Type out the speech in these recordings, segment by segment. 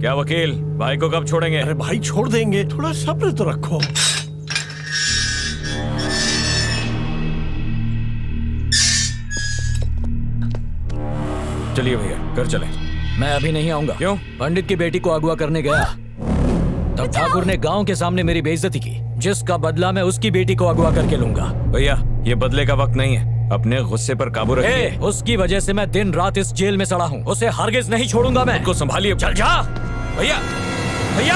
क्या वकील, भाई को कब छोड़ेंगे? अरे भाई छोड़ देंगे, थोड़ा सब्र तो रखो। चलिए भैया, घर चले। मैं अभी नहीं आऊंगा। क्यों? पंडित की बेटी को अगवा करने गया, तब ठाकुर ने गांव के सामने मेरी बेइज्जती की, जिसका बदला मैं उसकी बेटी को अगवा करके लूंगा। भैया, ये बदले का वक्त नहीं है, अपने गुस्से पर काबू रखिए। उसकी वजह से मैं दिन रात इस जेल में सड़ा हूँ, उसे हरगिज नहीं छोड़ूंगा मैं। को संभालिए। चल जा भैया, भैया।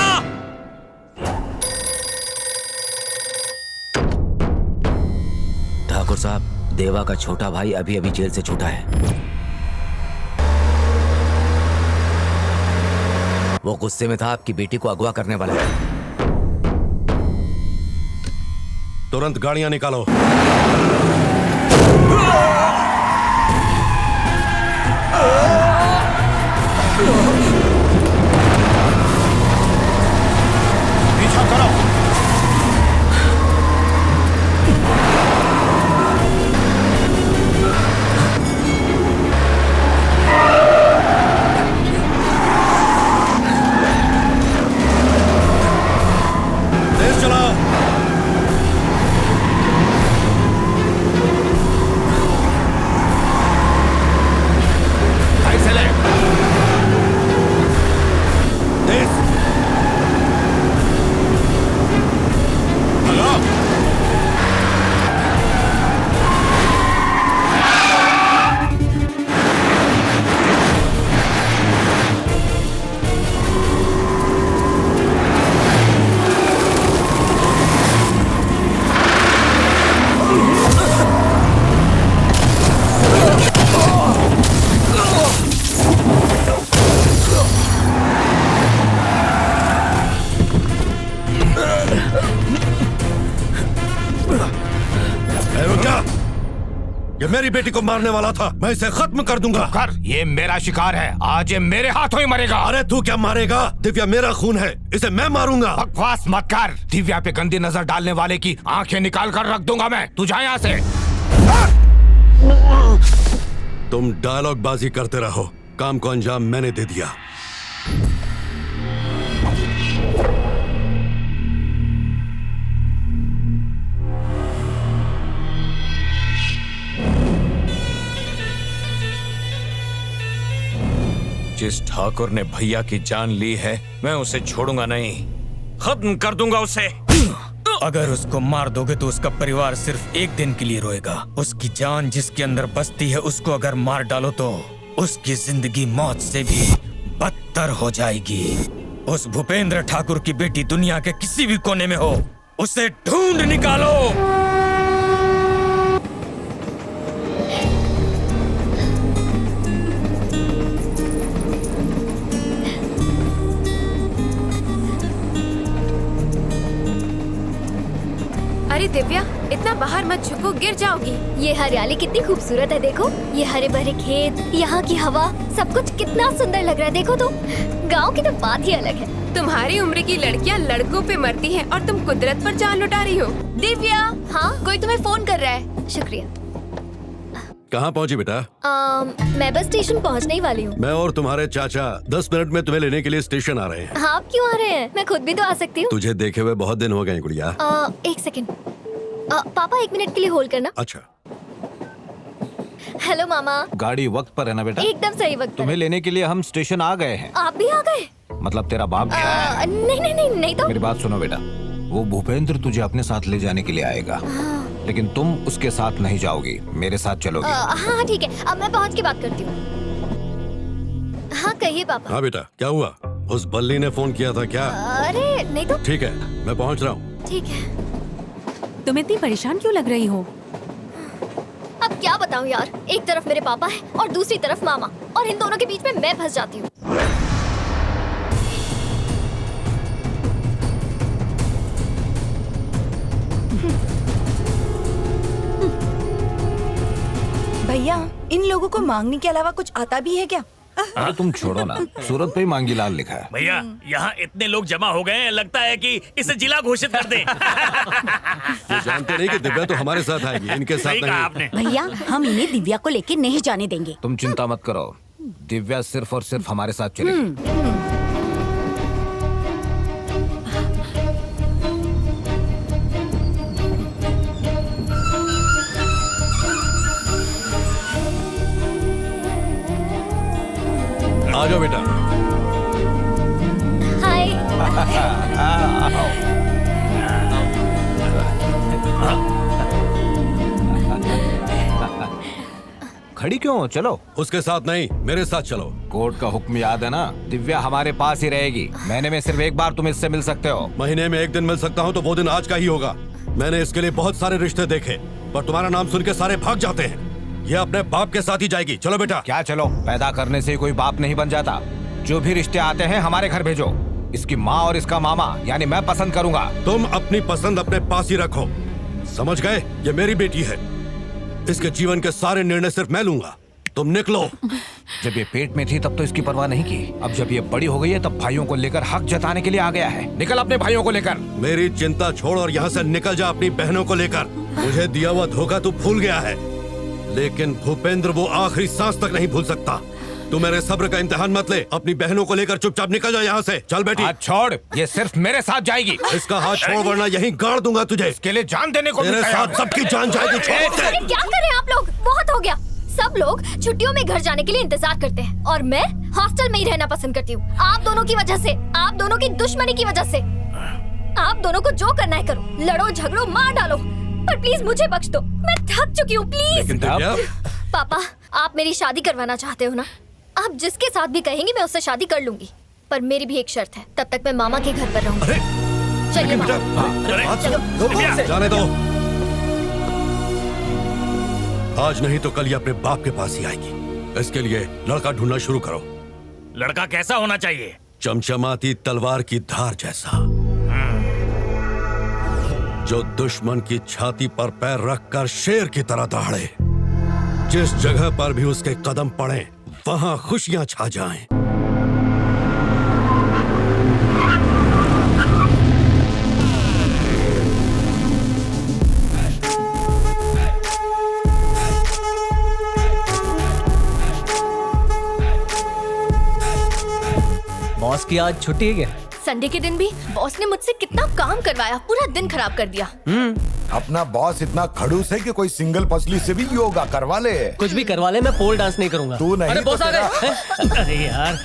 ठाकुर साहब, देवा का छोटा भाई अभी अभी जेल से छूटा है। वो गुस्से में था, आपकी बेटी को अगवा करने वाला है। तुरंत गाड़ियां निकालो। पीछा करो। तेज चलाओ। तेज। भगाओ। क्या? ये मेरी बेटी को मारने वाला था, मैं इसे खत्म कर दूंगा। कर, ये मेरा शिकार है, आज ये मेरे हाथों ही मरेगा। अरे तू क्या मारेगा? दिव्या मेरा खून है, इसे मैं मारूंगा। बकवास मत कर, दिव्या पे गंदी नजर डालने वाले की आंखें निकाल कर रख दूंगा मैं। तू जा यहाँ से। तुम डायलॉग बाजी करते रहो, काम को अंजाम मैंने दे दिया। जिस ठाकुर ने भैया की जान ली है, मैं उसे छोड़ूंगा नहीं, खत्म कर दूंगा उसे। अगर उसको मार दोगे तो उसका परिवार सिर्फ एक दिन के लिए रोएगा। उसकी जान जिसके अंदर बसती है, उसको अगर मार डालो तो उसकी जिंदगी मौत से भी बदतर हो जाएगी। उस भूपेंद्र ठाकुर की बेटी दुनिया के किसी भी कोने में हो, उसे ढूंढ निकालो। अरे दिव्या, इतना बाहर मत झुको, गिर जाओगी। ये हरियाली कितनी खूबसूरत है, देखो ये हरे भरे खेत, यहाँ की हवा, सब कुछ कितना सुंदर लग रहा है। देखो तो गांव की तो बात ही अलग है। तुम्हारी उम्र की लड़कियाँ लड़कों पे मरती हैं और तुम कुदरत पर जान लुटा रही हो। दिव्या, हाँ कोई तुम्हें फोन कर रहा है। शुक्रिया। कहाँ पहुँची बेटा? मैं बस स्टेशन पहुँचने ही वाली हूँ। मैं और तुम्हारे चाचा 10 मिनट में तुम्हें लेने के लिए स्टेशन आ रहे हैं। हाँ, आप क्यों आ रहे हैं? मैं खुद भी तो आ सकती हूँ। तुझे देखे हुए बहुत दिन हो गए गुड़िया। एक सेकंड। पापा 1 मिनट के लिए होल्ड करना। अच्छा। हेलो मामा। गाड़ी वक्त पर है ना बेटा? एकदम सही वक्त पर। तुम्हें लेने के लिए हम स्टेशन आ गए हैं। आप भी आ गए? मतलब तेरा बाप गया है? नहीं तो। मेरी बात सुनो बेटा, वो भूपेंद्र तुझे अपने साथ ले जाने के लिए आएगा, लेकिन तुम उसके साथ नहीं जाओगी, मेरे साथ चलोगी। हाँ ठीक है, अब मैं पहुँच के बात करती हूँ। हाँ कहिए पापा। हाँ बेटा, क्या हुआ? उस बल्ली ने फोन किया था क्या? अरे नहीं तो। ठीक है, मैं पहुँच रहा हूँ। ठीक है। तुम इतनी परेशान क्यों लग रही हो? अब क्या बताऊं यार, एक तरफ मेरे पापा है और दूसरी तरफ मामा, और इन दोनों के बीच में मैं फंस जाती हूँ। भैया, इन लोगों को मांगने के अलावा कुछ आता भी है क्या? अरे तुम छोड़ो ना, सूरत पे ही मांगी लाल लिखा है। भैया, यहाँ इतने लोग जमा हो गए हैं, लगता है कि इसे जिला घोषित कर दें। ये जानते नहीं कि दिव्या तो हमारे साथ आएगी, इनके साथ नहीं। भैया, हम इन्हें दिव्या को लेके नहीं जाने देंगे। तुम चिंता मत करो, दिव्या सिर्फ और सिर्फ हमारे साथ चलेगी। आ जाओ बेटा। हाय। खड़ी क्यों हो? चलो। उसके साथ नहीं, मेरे साथ चलो। कोर्ट का हुक्म याद है ना? दिव्या हमारे पास ही रहेगी। महीने में सिर्फ एक बार तुम इससे मिल सकते हो। महीने में एक दिन मिल सकता हूँ तो वो दिन आज का ही होगा। मैंने इसके लिए बहुत सारे रिश्ते देखे, पर तुम्हारा नाम सुन के सारे भाग जाते हैं। ये अपने बाप के साथ ही जाएगी। चलो बेटा। क्या चलो? पैदा करने से कोई बाप नहीं बन जाता। जो भी रिश्ते आते हैं हमारे घर भेजो। इसकी माँ और इसका मामा यानी मैं पसंद करूंगा। तुम अपनी पसंद अपने पास ही रखो, समझ गए? ये मेरी बेटी है, इसके जीवन के सारे निर्णय सिर्फ मैं लूंगा। तुम निकलो। जब ये पेट में थी तब तो इसकी परवाह नहीं की। अब जब ये बड़ी हो गई है तब भाइयों को लेकर हक जताने के लिए आ गया है। निकल अपने भाइयों को लेकर। मेरी चिंता छोड़ और यहाँ से निकल जा अपनी बहनों को लेकर। मुझे दिया हुआ धोखा तू भूल गया है, लेकिन भूपेंद्र वो आखिरी सांस तक नहीं भूल सकता। तू मेरे सब्र का इम्तिहान मत ले। अपनी बहनों को लेकर चुपचाप निकल जा यहाँ से। चल बेटी। हाथ छोड़, ये सिर्फ मेरे साथ जाएगी। इसका हाथ छोड़ वरना यहीं गाड़ दूंगा तुझे। इसके लिए जान देने को मेरे साथ सबकी जान जाएगी। अरे क्या करें आप लोग? बहुत हो गया। सब लोग छुट्टियों में घर जाने के लिए इंतजार करते हैं और मैं हॉस्टल में ही रहना पसंद करती हूँ। आप दोनों की वजह से, आप दोनों की दुश्मनी की वजह से। आप दोनों को जो करना है करो, लड़ो झगड़ो मार डालो, पर प्लीज मुझे बख्श दो। मैं थक चुकी हूँ, प्लीज। पापा, आप मेरी शादी करवाना चाहते हो ना? आप जिसके साथ भी कहेंगे मैं उससे शादी कर लूंगी, पर मेरी भी एक शर्त है। तब तक मैं मामा के घर पर रहूंगी। चलिए चलो। जाने दो। आज नहीं तो कल ये अपने बाप के पास ही आएगी। इसके लिए लड़का ढूंढना शुरू करो। लड़का कैसा होना चाहिए? चमचमाती तलवार की धार जैसा, जो दुश्मन की छाती पर पैर रखकर शेर की तरह दहाड़े। जिस जगह पर भी उसके कदम पड़े वहां खुशियां छा जाएं। बॉस की आज छुट्टी है क्या? संडे के दिन भी बॉस ने मुझसे कितना काम करवाया, पूरा दिन खराब कर दिया। अपना बॉस इतना खड़ूस है कि कोई सिंगल पसली से भी योगा करवा ले। कुछ भी करवा ले, मैं पोल डांस नहीं करूंगा। तू नहीं। अरे तो बॉस आ गए। अरे यार।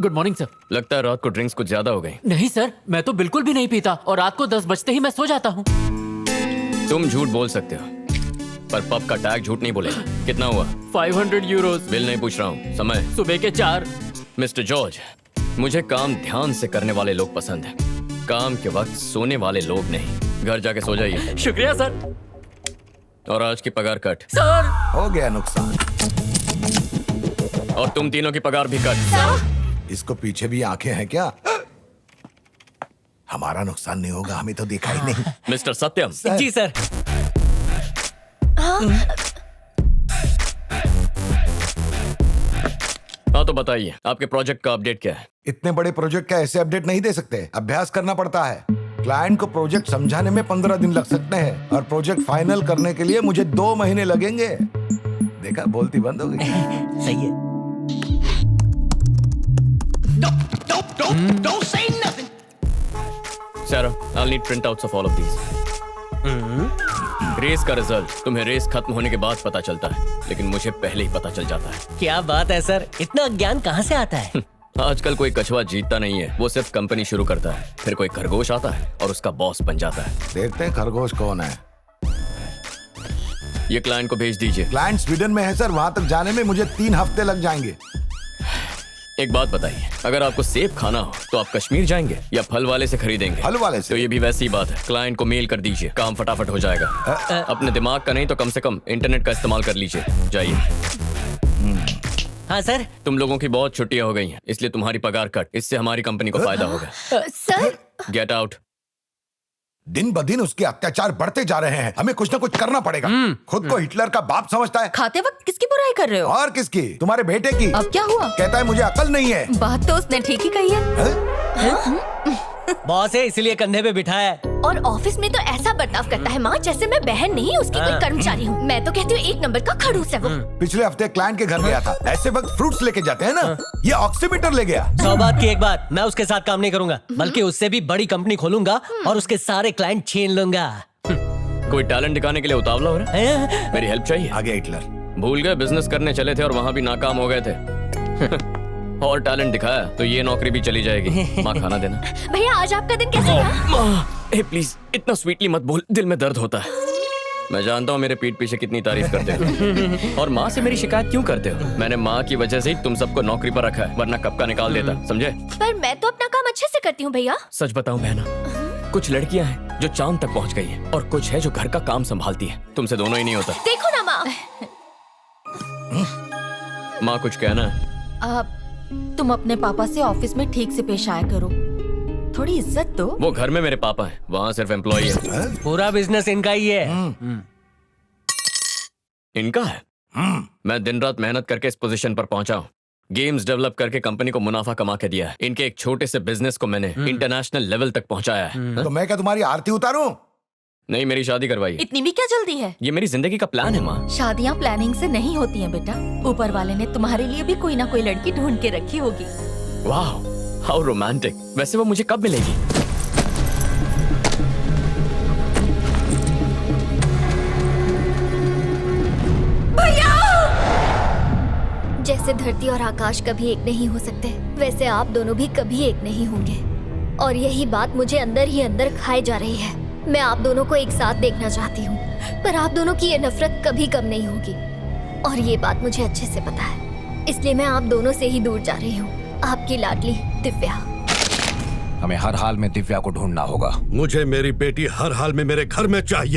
Good morning sir. लगता है रात को ड्रिंक्स कुछ ज्यादा हो गई। नहीं सर, मैं तो बिल्कुल भी नहीं पीता और रात को 10 बजते ही मैं सो जाता हूँ। तुम झूठ बोल सकते हो, पर पब का टैग झूठ नहीं बोलेगा। कितना हुआ? 500 यूरोस। बिल नहीं पूछ रहा हूँ। समय? सुबह के 4। मिस्टर जॉर्ज, मुझे काम ध्यान से करने वाले लोग पसंद हैं, काम के वक्त सोने वाले लोग नहीं। घर जाके सो जाइए। शुक्रिया सर। और आज की पगार कट। सर हो गया नुकसान। और तुम तीनों की पगार भी कट। इसको पीछे भी आंखें हैं क्या? हमारा नुकसान नहीं होगा, हमें तो देखा ही नहीं। मिस्टर सत्यम। जी सर। हाँ तो बताइए, आपके प्रोजेक्ट का अपडेट क्या है? इतने बड़े प्रोजेक्ट का ऐसे अपडेट नहीं दे सकते, अभ्यास करना पड़ता है। क्लाइंट को प्रोजेक्ट समझाने में 15 दिन लग सकते हैं और प्रोजेक्ट फाइनल करने के लिए मुझे 2 महीने लगेंगे। देखा, बोलती बंद हो गई। सही है। Don't say nothing. Sarah, I'll need printouts of all of these. Race का रिजल्ट तुम्हें रेस खत्म होने के बाद पता चलता है, लेकिन मुझे पहले ही पता चल जाता है। क्या बात है सर, इतना ज्ञान कहाँ से आता है? आजकल कोई कछुआ जीतता नहीं है, वो सिर्फ कंपनी शुरू करता है, फिर कोई खरगोश आता है और उसका बॉस बन जाता है। देखते हैं खरगोश कौन है। ये क्लाइंट को भेज दीजिए। क्लाइंट स्वीडन में है सर, वहाँ तक जाने में मुझे 3 हफ्ते लग जाएंगे। एक बात बताइए, अगर आपको सेब खाना हो तो आप कश्मीर जाएंगे या फल वाले से खरीदेंगे? फल वाले से। तो ये भी वैसी ही बात है, क्लाइंट को मेल कर दीजिए, काम फटाफट हो जाएगा। अपने दिमाग का नहीं तो कम से कम इंटरनेट का इस्तेमाल कर लीजिए। जाइए। हाँ सर। तुम लोगों की बहुत छुट्टियां हो गई हैं, इसलिए तुम्हारी पगार कट। इससे हमारी कंपनी को फायदा होगा। Sir, get out. दिन ब दिन उसके अत्याचार बढ़ते जा रहे हैं, हमें कुछ न कुछ करना पड़ेगा। खुद को हिटलर का बाप समझता है। खाते वक्त किसकी बुराई कर रहे हो? और किसकी? तुम्हारे बेटे की। अब क्या हुआ? कहता है मुझे अकल नहीं है। बात तो उसने ठीक ही कही है। बॉस है इसलिए कंधे पे बिठाया है। और ऑफिस में तो ऐसा बर्ताव करता है माँ जैसे मैं बहन नहीं उसकी कोई कर्मचारी हूँ। मैं तो कहती हूँ 1 नंबर का खड़ूस है वो। पिछले हफ्ते क्लाइंट के घर गया था, ऐसे वक्त फ्रूट्स लेके जाते हैं ना, ये ऑक्सीमीटर ले गया। 100 बात की एक बात, मैं उसके साथ काम नहीं करूंगा, बल्कि उससे भी बड़ी कंपनी खोलूंगा और उसके सारे क्लाइंट छीन लूंगा। कोई टैलेंट दिखाने के लिए उतावला हो रहा है? मेरी हेल्प चाहिए? आगे हिटलर भूल गए बिजनेस करने चले थे और वहाँ भी नाकाम हो गए थे। और टैलेंट दिखाया तो ये नौकरी भी चली जाएगी। माँ खाना देना। भैया आज आपका दिन कैसा रहा? माँ, ए प्लीज इतना स्वीटली मत बोल, दिल में दर्द होता है। मैं जानता हूँ मेरे पीठ पीछे कितनी तारीफ करते हो और माँ से मेरी शिकायत क्यों करते हो? मैंने माँ की वजह से ही तुम सबको नौकरी पर रखा है, वरना कब का निकाल देता, समझे? पर मैं तो अपना काम अच्छे से करती हूँ भैया। सच बताऊं बहना, कुछ लड़कियां हैं जो चांद तक पहुंच गई हैं और कुछ है जो घर का काम संभालती है। तुमसे दोनों ही नहीं होता। देखो ना माँ। माँ कुछ कहना है? तुम अपने पापा से ऑफिस में ठीक से पेश आया करो, थोड़ी इज्जत दो। वो घर में मेरे पापा हैं, वहाँ सिर्फ एम्प्लॉई है। पूरा बिजनेस इनका ही है। इनका है? मैं दिन रात मेहनत करके इस पोजीशन पर पहुंचा हूँ। गेम्स डेवलप करके कंपनी को मुनाफा कमा के दिया है। इनके एक छोटे से बिजनेस को मैंने इंटरनेशनल लेवल तक पहुंचाया है। तो मैं क्या तुम्हारी आरती उतारूं? नहीं, मेरी शादी करवाई। इतनी भी क्या जल्दी है? ये मेरी जिंदगी का प्लान है माँ। शादियाँ प्लानिंग से नहीं होती हैं बेटा, ऊपर वाले ने तुम्हारे लिए भी कोई ना कोई लड़की ढूंढ के रखी होगी। वाह, हाउ रोमांटिक। वैसे वो मुझे कब मिलेगी? जैसे धरती और आकाश कभी एक नहीं हो सकते, वैसे आप दोनों भी कभी एक नहीं होंगे। और यही बात मुझे अंदर ही अंदर खाए जा रही है। मैं आप दोनों को एक साथ देखना चाहती हूँ, पर आप दोनों की ये नफरत कभी कम नहीं होगी और ये बात मुझे अच्छे से पता है। इसलिए मैं आप दोनों से ही दूर जा रही हूँ। आपकी लाडली दिव्या। हमें हर हाल में दिव्या को ढूंढना होगा। मुझे मेरी बेटी हर हाल में मेरे घर में चाहिए।